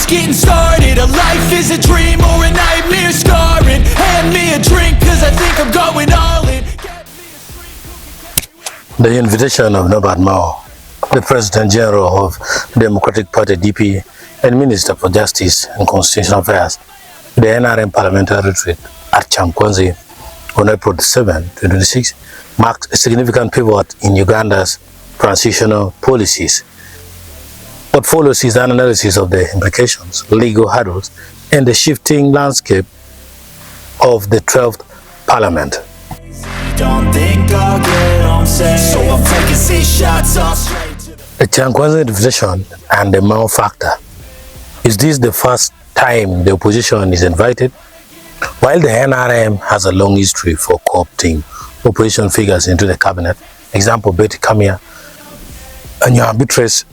getting started. A life is a dream or a nightmare scarring. Hand me a drink cause I think I'm going all in. The invitation of Norbert, the President General of the Democratic Party DP and Minister for Justice and Constitutional Affairs, the NRM Parliamentary Retreat at Kyankwanzi on April 7, 2026, marks a significant pivot in Uganda's transitional policies. What follows is an analysis of the implications, legal hurdles, and the shifting landscape of the 12th Parliament. Don't think I'll get on set, so I'm taking 6 shots all straight to The Kyankwanzi invitation and the Mao factor. Is this the first time the opposition is invited? While the NRM has a long history for co-opting opposition figures into the cabinet, example Betty Kamia, Anyabitres,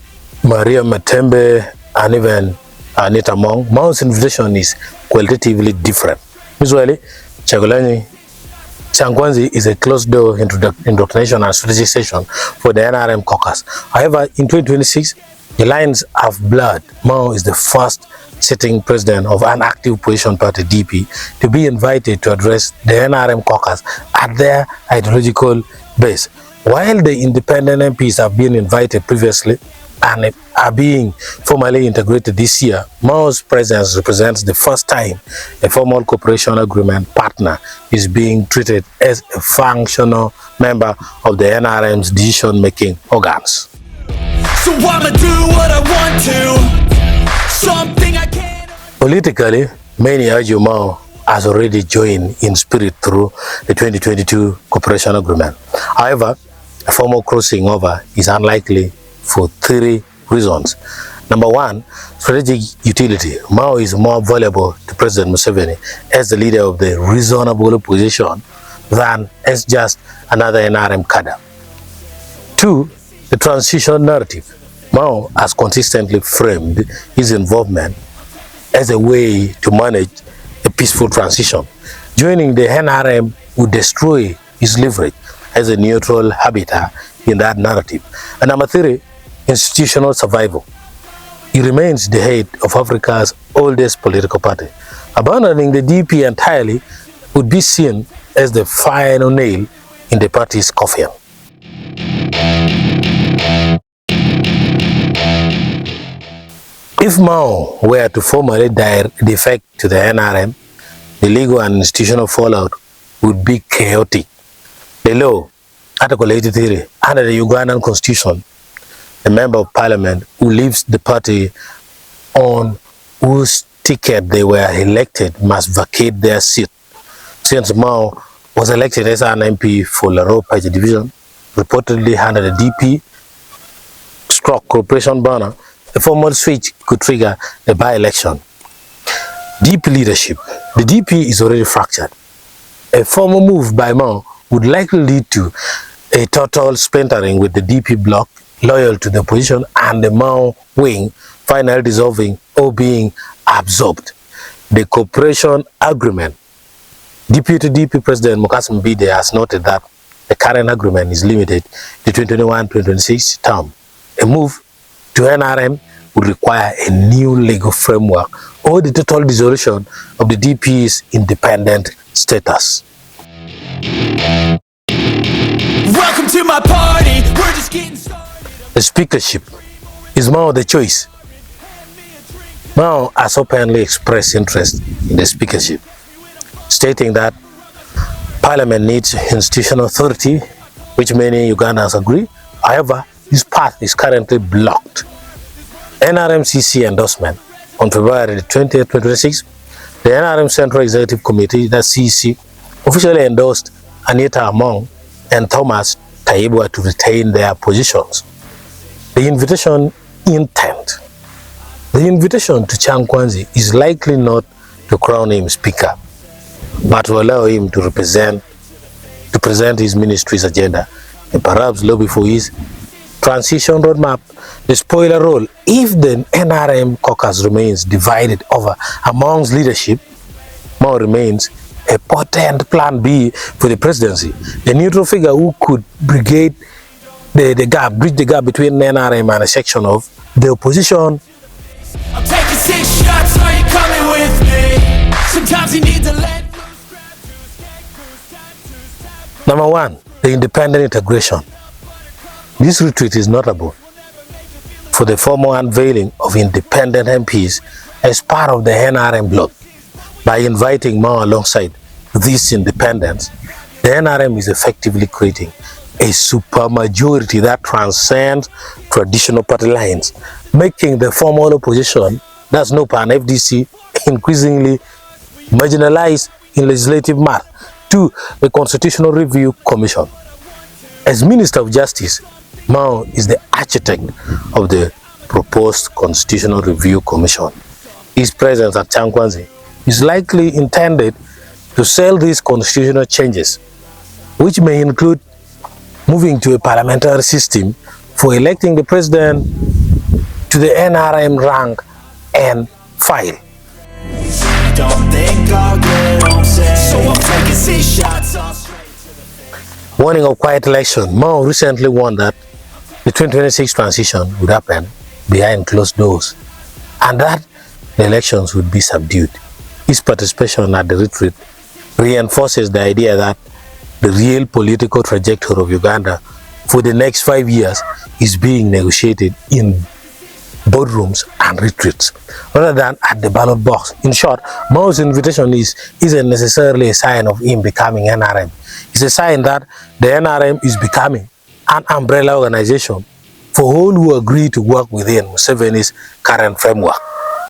Maria Matembe, and even Anita, Mao's invitation is qualitatively different. Usually, Kyankwanzi is a closed-door indoctrination and strategic session for the NRM caucus. However, in 2026, the lines have blurred. Mao is the first sitting president of an active opposition party, DP, to be invited to address the NRM caucus at their ideological base. While the independent MPs have been invited previously and are being formally integrated this year, Mao's presence represents the first time a formal cooperation agreement partner is being treated as a functional member of the NRM's decision-making organs. So I'ma do what I want to. Something I can't. Politically, many argue Mao has already joined in spirit through the 2022 cooperation agreement. However, a formal crossing over is unlikely for 3 reasons. Number 1, strategic utility. Mao is more valuable to President Museveni as the leader of the reasonable opposition than as just another NRM cadre. 2, the transition narrative. Mao has consistently framed his involvement as a way to manage a peaceful transition. Joining the NRM would destroy his leverage as a neutral habitat in that narrative. And number 3, institutional survival. He remains the head of Africa's oldest political party. Abandoning the DP entirely would be seen as the final nail in the party's coffin. If Mao were to formally defect to the NRM, the legal and institutional fallout would be chaotic. The law, Article 83, under the Ugandan Constitution, a member of parliament who leaves the party on whose ticket they were elected must vacate their seat. Since Mao was elected as an MP for Laropa division, reportedly under the DP/Corporation banner, a formal switch could trigger a by-election. DP leadership. The DP is already fractured. A formal move by Mao would likely lead to a total splintering, with the DP bloc loyal to the opposition and the Mao wing finally dissolving or being absorbed. The cooperation agreement. Deputy DP President Mukasem Bide has noted that the current agreement is limited to 2021-2026 term. A move to NRM would require a new legal framework or the total dissolution of the DP's independent status. Welcome to my party. We're just getting started. The speakership is Mao the choice. Mao has openly expressed interest in the speakership, stating that Parliament needs institutional authority, which many Ugandans agree. However, this path is currently blocked. NRMCC endorsement on February 20, 2026, the NRM Central Executive Committee, the CEC, officially endorsed Anita and Thomas Taibwa to retain their positions. The invitation intent. The invitation to Kyankwanzi is likely not to crown him speaker, but to allow him to present his ministry's agenda and perhaps lobby for his transition roadmap. The spoiler role: if the NRM caucus remains divided over amongst leadership, Mao remains a potent plan B for the presidency, a neutral figure who could bridge the gap between NRM and a section of the opposition. I'm taking 6 shots. Sometimes you need to let. Number one, the independent integration. This retreat is notable for the formal unveiling of independent MPs as part of the NRM bloc. By inviting Mao alongside these independents, the NRM is effectively creating a supermajority that transcends traditional party lines, making the formal opposition, that's NOPA and FDC, increasingly marginalized in legislative math. To the Constitutional Review Commission. As Minister of Justice, Mao is the architect of the proposed Constitutional Review Commission. His presence at Kyankwanzi is likely intended to sell these constitutional changes, which may include moving to a parliamentary system for electing the president to the NRM rank and file. Don't think I'll get home safe, so I'm taking 6 shots all straight to the face. Warning of quiet election. Mao recently warned that the 2026 transition would happen behind closed doors and that the elections would be subdued. His participation at the retreat reinforces the idea that the real political trajectory of Uganda for the next 5 years is being negotiated in boardrooms and retreats rather than at the ballot box. In short, Mao's invitation isn't necessarily a sign of him becoming NRM. It's a sign that the NRM is becoming an umbrella organization for all who agree to work within Museveni's current framework.